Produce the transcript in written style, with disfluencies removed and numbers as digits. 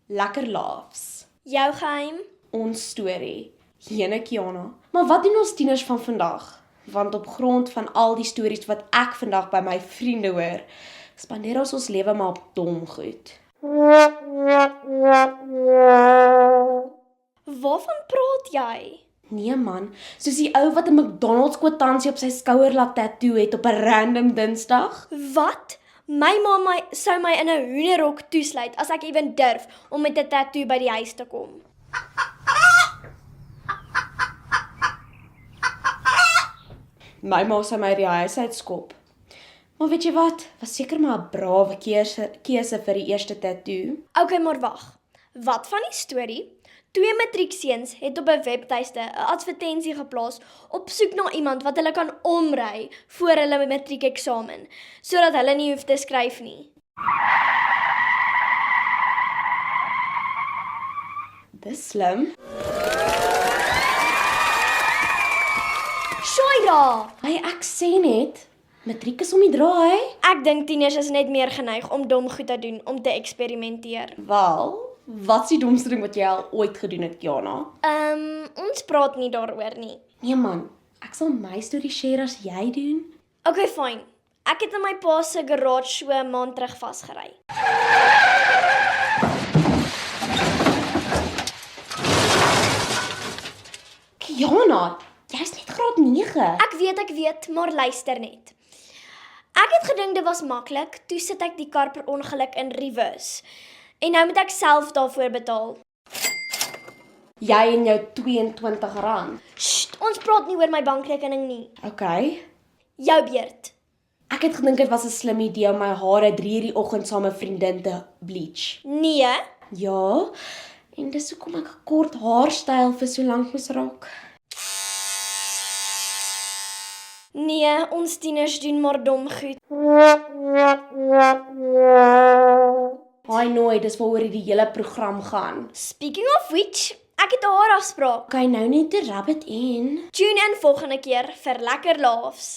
Lekker laughs. Jou geheim? Ons storie. Jene Kiana. Maar wat doen ons tieners van vandag? Want op grond van al die stories wat ek vandag by my vriende hoor, spandeer ons lewe maar op dom goed. Waarvan praat jy? Nee man, soos die ou wat 'n McDonald's kwitansie op sy skouer laat tattoo het op 'n random Dinsdag. Wat? My ma sou my in 'n hoenderhok toesluit as ek ewen durf om met 'n tattoo by die huis te kom. My ma sou my die huis uitskop. Maar weet jy wat? Was seker maar 'n brawe keuse vir die eerste tattoo. Okay, maar wag. Wat van die storie? 2 matriekseuns het op 'n webtuiste 'n advertensie geplaas op soek na iemand wat hulle kan omry voor hulle matriekeksamen, sodat hulle nie hoef te skryf nie. Dis slim. Shaira! Hey, ek sê net, matriek is om die draai. Ek dink tieners is net meer geneig om dom goed te doen om te eksperimenteer. Wel, wat's die domste ding wat jy al ooit gedoen het, Kiana? Ons praat nie daaroor nie. Nee man, ek sal my storie share as jy doen. Okay, fine. Ek het in my pa se garage so 'n maand terug vasgery. Kiana, jy's net graad 9. Ek weet, maar luister net. Ek het gedink dit was maklik, toe sit ek die kar per ongeluk in reverse. En nou moet ek self daarvoor betaal. Jy en jou R22. Sst, ons praat nie oor my bankrekening nie. Okay. Jou beurt. Ek het gedink dit was 'n slim idee om my hare 3:00 die oggend saam met 'n vriendin te bleach. Nee, Ja, en dis hoekom ek 'n kort haarstyl vir so lank moes raak. nee, ons tieners doen maar dom goed. Haai nooit, dis waaroor die hele program gaan. Speaking of which, ek het 'n haarafspraak. Okay, nou net 'n rabbit in. Tune in volgende keer vir lekker laughs.